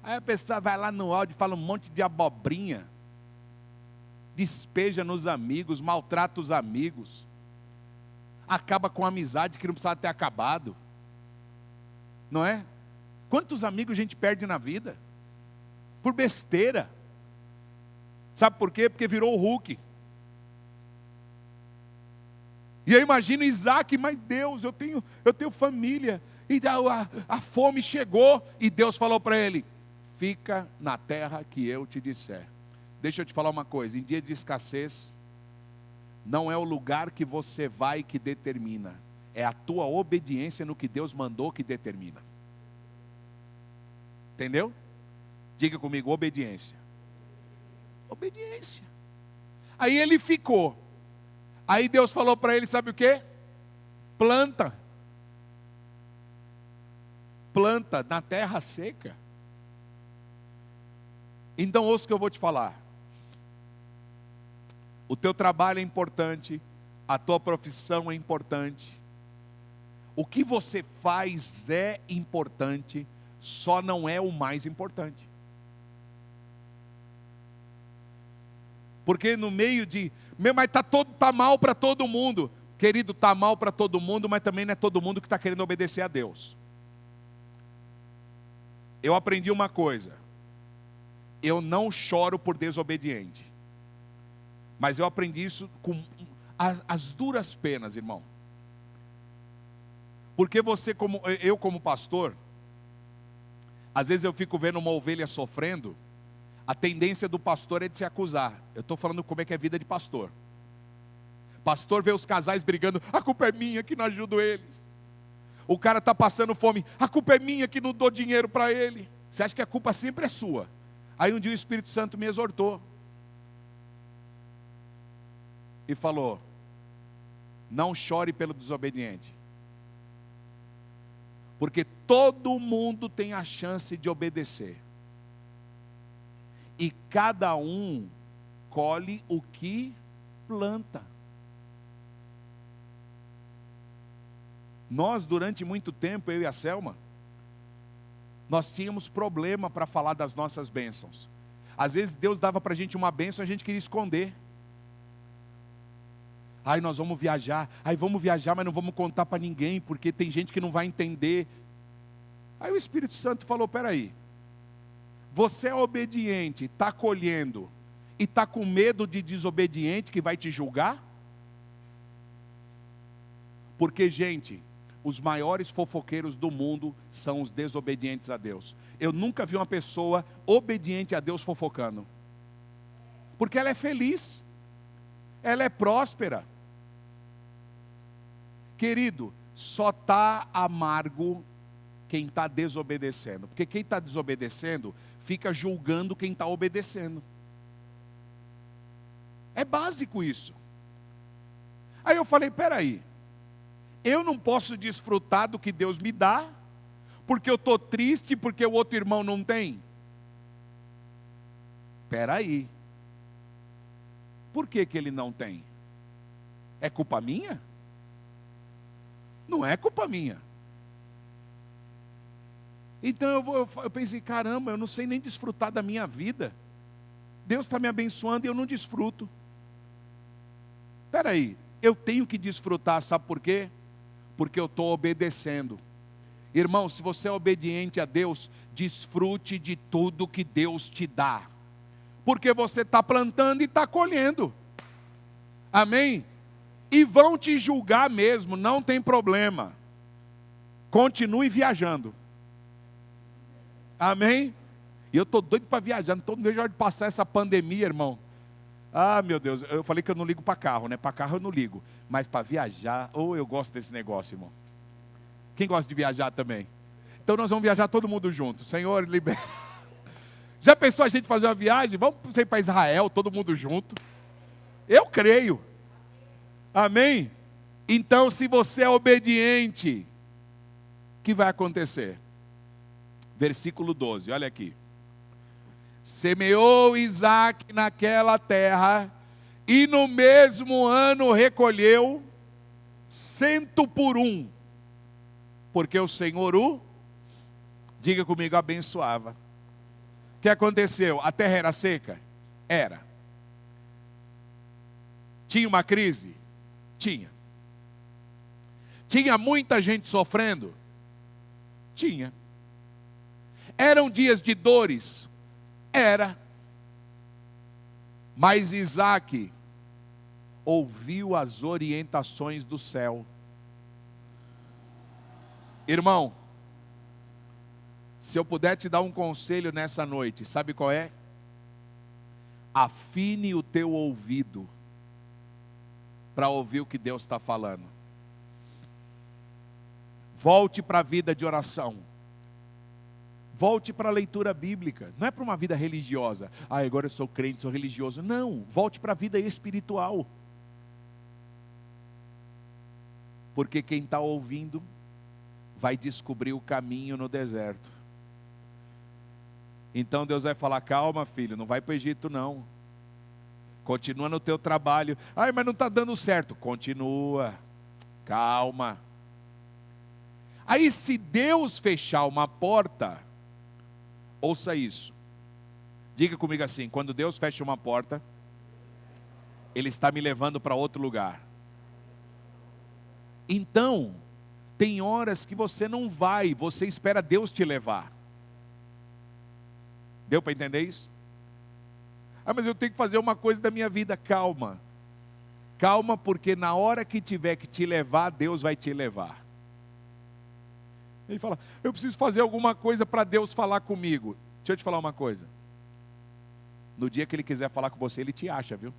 Aí a pessoa vai lá no áudio e fala um monte de abobrinha. Despeja nos amigos, maltrata os amigos. Acaba com a amizade que não precisava ter acabado. Não é? Quantos amigos a gente perde na vida? Por besteira. Sabe por quê? Porque virou o Hulk. E eu imagino Isaac, mas Deus, eu tenho família. E a fome chegou. E Deus falou para ele, fica na terra que eu te disser. Deixa eu te falar uma coisa, em dia de escassez, não é o lugar que você vai que determina. É a tua obediência no que Deus mandou que determina. Entendeu? Diga comigo, obediência. Obediência. Aí ele ficou. Aí Deus falou para ele, sabe o quê? Planta. Planta na terra seca. Então ouça o que eu vou te falar. O teu trabalho é importante, a tua profissão é importante. O que você faz é importante, só não é o mais importante. Porque no meio de, mas tá mal para todo mundo. Querido, tá mal para todo mundo, mas também não é todo mundo que está querendo obedecer a Deus. eu aprendi uma coisa. Eu não choro por desobediente. Mas eu aprendi isso com as duras penas, irmão. Porque eu como pastor, às vezes eu fico vendo uma ovelha sofrendo, a tendência do pastor é de se acusar. Eu estou falando como é que é a vida de pastor. Pastor vê os casais brigando, a culpa é minha que não ajudo eles. O cara está passando fome, a culpa é minha que não dou dinheiro para ele. Você acha que a culpa sempre é sua. Aí um dia o Espírito Santo me exortou. E falou, não chore pelo desobediente. Porque todo mundo tem a chance de obedecer. E cada um colhe o que planta. Nós, durante muito tempo, eu e a Selma, nós tínhamos problema para falar das nossas bênçãos. Às vezes Deus dava para a gente uma bênção e a gente queria esconder. Ai, nós vamos viajar. Ai, vamos viajar, mas não vamos contar para ninguém, porque tem gente que não vai entender. Aí o Espírito Santo falou, peraí. Você é obediente, está colhendo, e está com medo de desobediente que vai te julgar? Porque, gente, os maiores fofoqueiros do mundo são os desobedientes a Deus. Eu nunca vi uma pessoa obediente a Deus fofocando. Porque ela é feliz. Ela é próspera. Querido, só está amargo quem está desobedecendo. Porque quem está desobedecendo fica julgando quem está obedecendo. É básico isso. Aí eu falei, peraí, eu não posso desfrutar do que Deus me dá, porque eu estou triste, porque o outro irmão não tem? Peraí, por que ele não tem? É culpa minha? Não é culpa minha. Então eu pensei, caramba, eu não sei nem desfrutar da minha vida. Deus está me abençoando e eu não desfruto. Espera aí, eu tenho que desfrutar, sabe por quê? Porque eu estou obedecendo. Irmão, se você é obediente a Deus, desfrute de tudo que Deus te dá. Porque você está plantando e está colhendo. Amém? E vão te julgar mesmo, não tem problema. Continue viajando. Amém? E eu estou doido para viajar, não vejo a hora de passar essa pandemia, irmão. Ah, meu Deus, eu falei que eu não ligo para carro, né? Para carro eu não ligo. Mas para viajar, eu gosto desse negócio, irmão. Quem gosta de viajar também? Então nós vamos viajar todo mundo junto. Senhor, libera. Já pensou a gente fazer uma viagem? Vamos ir para Israel, todo mundo junto? Eu creio. Amém? Então, se você é obediente, o que vai acontecer? Versículo 12, olha aqui. Semeou Isaac naquela terra, e no mesmo ano recolheu 100 por 1, porque o Senhor diga comigo, abençoava. O que aconteceu? A terra era seca? Era. Tinha uma crise? Tinha. Tinha muita gente sofrendo? Tinha. Eram dias de dores? Era. Mas Isaac ouviu as orientações do céu. Irmão, se eu puder te dar um conselho nessa noite, sabe qual é? Afine o teu ouvido para ouvir o que Deus está falando. Volte para a vida de oração. Volte para a leitura bíblica. Não é para uma vida religiosa. Ah, agora eu sou crente, sou religioso. Não, volte para a vida espiritual. Porque quem está ouvindo vai descobrir o caminho no deserto. Então Deus vai falar, calma filho, não vai para o Egito não. Continua no teu trabalho. Ai, mas não está dando certo. Continua, calma. Aí se Deus fechar uma porta, ouça isso. Diga comigo assim, quando Deus fecha uma porta, Ele está me levando para outro lugar. Então, tem horas que você não vai, você espera Deus te levar. Deu para entender isso? Ah, mas eu tenho que fazer uma coisa da minha vida. Calma. Calma, porque na hora que tiver que te levar, Deus vai te levar. Ele fala, eu preciso fazer alguma coisa para Deus falar comigo. Deixa eu te falar uma coisa. No dia que Ele quiser falar com você, Ele te acha, viu?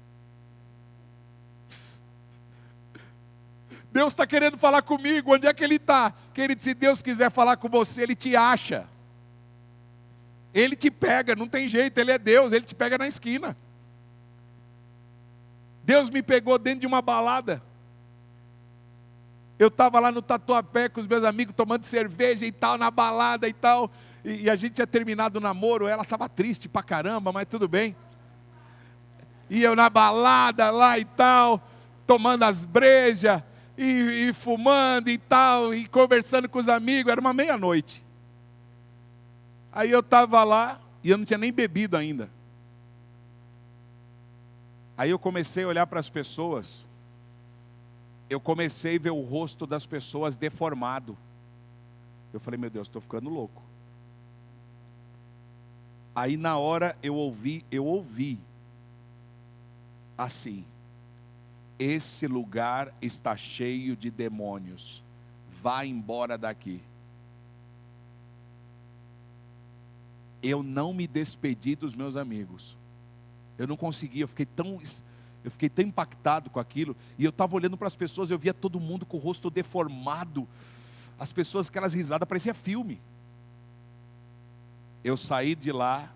Deus está querendo falar comigo, onde é que Ele está? Querido, se Deus quiser falar com você, Ele te acha. Ele te pega, não tem jeito, Ele é Deus, Ele te pega na esquina. Deus me pegou dentro de uma balada. Eu estava lá no Tatuapé com os meus amigos tomando cerveja e tal, na balada e tal. E a gente tinha terminado o namoro, ela estava triste pra caramba, mas tudo bem. E eu na balada lá e tal, tomando as brejas, e fumando e tal, e conversando com os amigos, era uma meia-noite. Aí eu estava lá, e eu não tinha nem bebido ainda. Aí eu comecei a olhar para as pessoas, eu comecei a ver o rosto das pessoas deformado. Eu falei, meu Deus, estou ficando louco. Aí na hora eu ouvi assim, esse lugar está cheio de demônios, vá embora daqui. Eu não me despedi dos meus amigos. Eu não conseguia, eu fiquei tão impactado com aquilo. E eu estava olhando para as pessoas, eu via todo mundo com o rosto deformado. As pessoas, aquelas risadas, parecia filme. Eu saí de lá,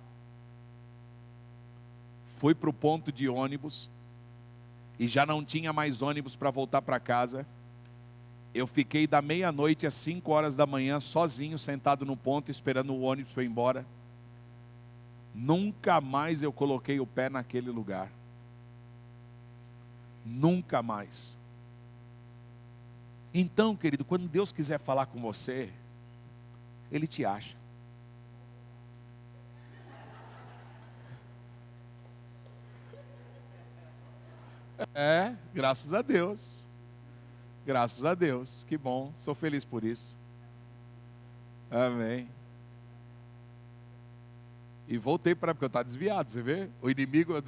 fui para o ponto de ônibus, e já não tinha mais ônibus para voltar para casa. Eu fiquei da meia-noite às 5 horas da manhã, sozinho, sentado no ponto, esperando o ônibus para ir embora. Nunca mais eu coloquei o pé naquele lugar. Nunca mais. Então, querido, quando Deus quiser falar com você, Ele te acha. Graças a Deus. Graças a Deus. Que bom, sou feliz por isso. Amém. E voltei para, porque eu estava desviado, você vê? O inimigo, eu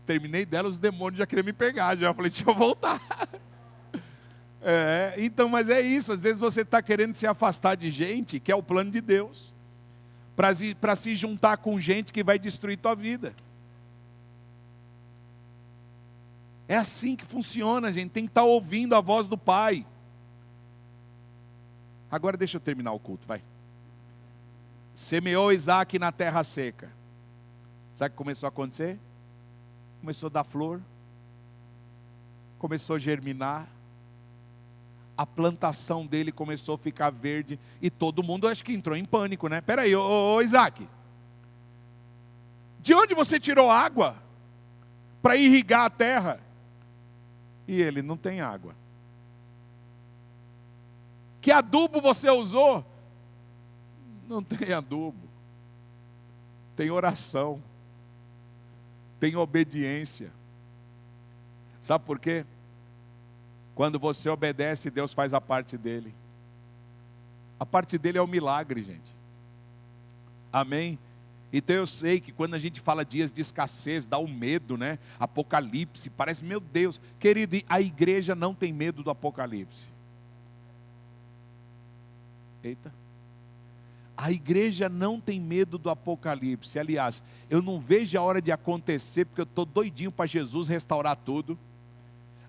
terminei dela, os demônios já queriam me pegar, já falei, deixa eu voltar. Então, mas é isso, às vezes você está querendo se afastar de gente, que é o plano de Deus, para se juntar com gente que vai destruir tua vida. É assim que funciona, gente, tem que estar ouvindo a voz do Pai. Agora deixa eu terminar o culto, vai. Semeou Isaac na terra seca. Sabe o que começou a acontecer? Começou a dar flor. Começou a germinar. A plantação dele começou a ficar verde. E todo mundo acho que entrou em pânico, né? Peraí, ô Isaac. De onde você tirou água para irrigar a terra? E ele, não tem água. Que adubo você usou? Não tem adubo, tem oração, tem obediência. Sabe por quê? Quando você obedece, Deus faz a parte dele. A parte dele é o milagre, gente. Amém? Então eu sei que quando a gente fala dias de escassez, dá um medo, né? Apocalipse, parece, meu Deus. Querido, a igreja não tem medo do Apocalipse. Eita. A igreja não tem medo do Apocalipse. Aliás, eu não vejo a hora de acontecer, porque eu estou doidinho para Jesus restaurar tudo.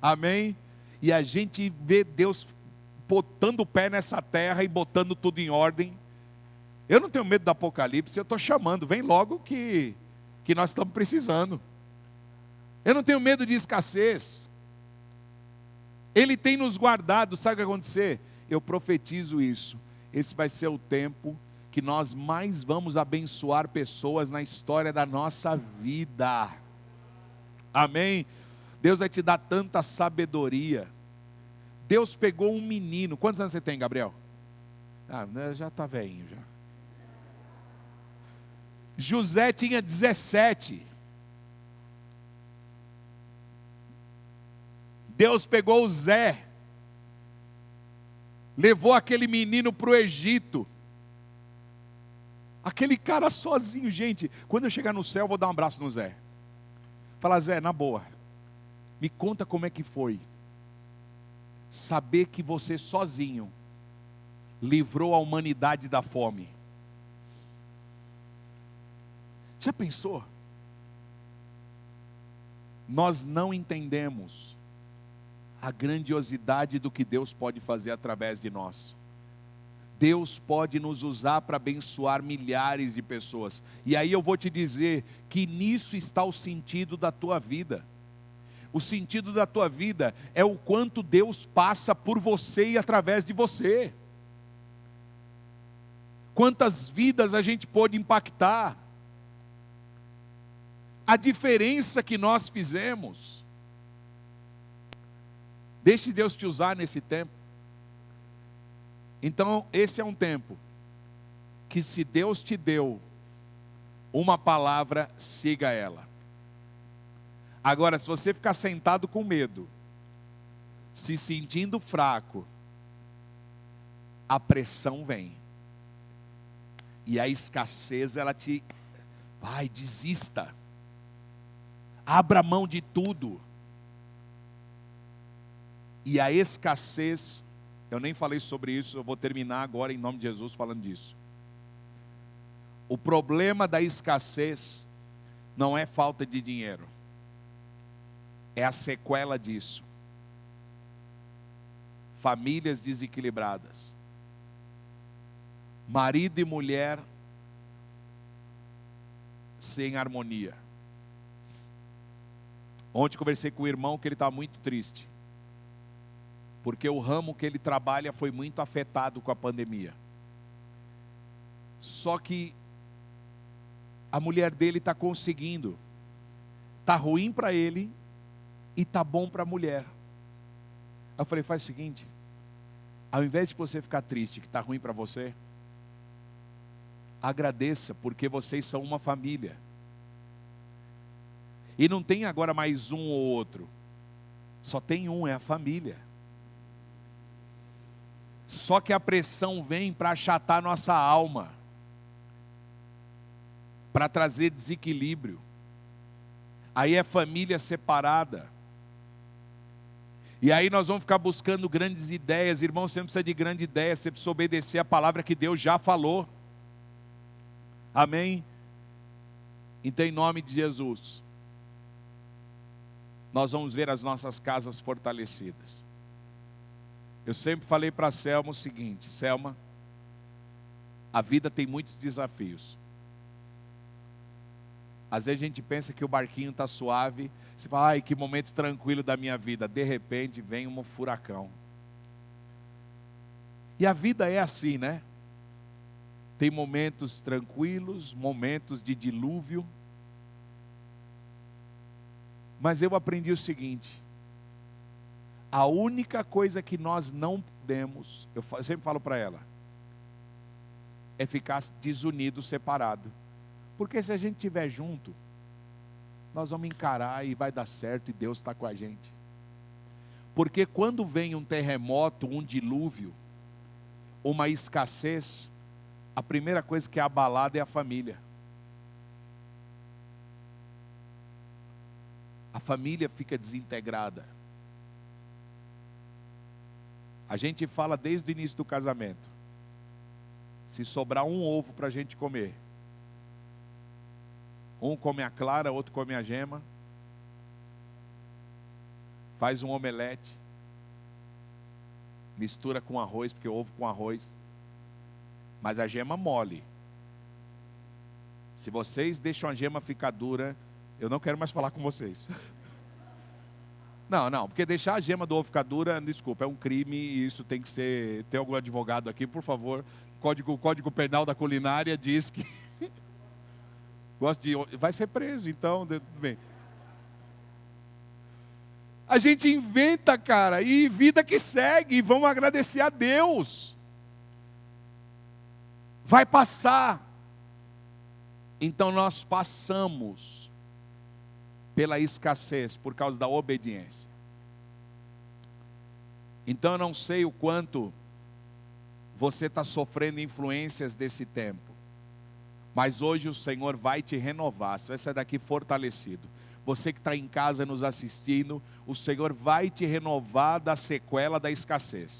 Amém? E a gente vê Deus botando o pé nessa terra e botando tudo em ordem. Eu não tenho medo do Apocalipse, eu estou chamando, vem logo que nós estamos precisando. Eu não tenho medo de escassez. Ele tem nos guardado, sabe o que vai acontecer? Eu profetizo isso. Esse vai ser o tempo que nós mais vamos abençoar pessoas na história da nossa vida. Amém? Deus vai te dar tanta sabedoria. Deus pegou um menino. Quantos anos você tem, Gabriel? Já está velhinho já. José tinha 17. Deus pegou o Zé, levou aquele menino para o Egito. Aquele cara sozinho, gente. Quando eu chegar no céu, eu vou dar um abraço no Zé. Falar: Zé, na boa, me conta como é que foi saber que você sozinho livrou a humanidade da fome. Já pensou? Nós não entendemos a grandiosidade do que Deus pode fazer através de nós. Deus pode nos usar para abençoar milhares de pessoas. E aí eu vou te dizer que nisso está o sentido da tua vida. O sentido da tua vida é o quanto Deus passa por você e através de você. Quantas vidas a gente pôde impactar. A diferença que nós fizemos. Deixe Deus te usar nesse tempo. Então, esse é um tempo que, se Deus te deu uma palavra, siga ela. Agora, se você ficar sentado com medo, se sentindo fraco, a pressão vem. E a escassez, ela te... Vai, desista. Abra mão de tudo. E a escassez... Eu nem falei sobre isso, eu vou terminar agora em nome de Jesus falando disso. O problema da escassez não é falta de dinheiro. É a sequela disso. Famílias desequilibradas. Marido e mulher sem harmonia. Ontem conversei com o irmão que ele está muito triste. Porque o ramo que ele trabalha foi muito afetado com a pandemia. Só que a mulher dele está conseguindo. Está ruim para ele e está bom para a mulher. Eu falei: faz o seguinte, ao invés de você ficar triste que está ruim para você, agradeça, porque vocês são uma família. E não tem agora mais um ou outro. Só tem um, é a família. Só que a pressão vem para achatar nossa alma, para trazer desequilíbrio. Aí é família separada. E aí nós vamos ficar buscando grandes ideias. Irmão, você não precisa de grande ideia, você precisa obedecer a palavra que Deus já falou. Amém? Então, em nome de Jesus, nós vamos ver as nossas casas fortalecidas. Eu sempre falei para a Selma o seguinte: Selma, a vida tem muitos desafios. Às vezes a gente pensa que o barquinho está suave, você fala: ai, que momento tranquilo da minha vida. De repente vem um furacão. E a vida é assim, né? Tem momentos tranquilos, momentos de dilúvio. Mas eu aprendi o seguinte: a única coisa que nós não podemos, eu sempre falo para ela, é ficar desunido, separado. Porque se a gente estiver junto, nós vamos encarar e vai dar certo e Deus está com a gente. Porque quando vem um terremoto, um dilúvio, uma escassez, a primeira coisa que é abalada é a família. A família fica desintegrada. A gente fala desde o início do casamento: se sobrar um ovo para a gente comer, um come a clara, outro come a gema, faz um omelete, mistura com arroz, porque ovo com arroz, mas a gema mole. Se vocês deixam a gema ficar dura, eu não quero mais falar com vocês. Não, porque deixar a gema do ovo ficar dura, desculpa, é um crime e isso tem que ser... Tem algum advogado aqui, por favor? Código Penal da Culinária diz que... Vai ser preso, então, tudo bem. A gente inventa, cara, e vida que segue, e vamos agradecer a Deus. Vai passar. Então nós passamos pela escassez por causa da obediência. Então eu não sei o quanto você está sofrendo influências desse tempo. Mas hoje o Senhor vai te renovar, você vai sair daqui fortalecido. Você que está em casa nos assistindo, o Senhor vai te renovar da sequela da escassez.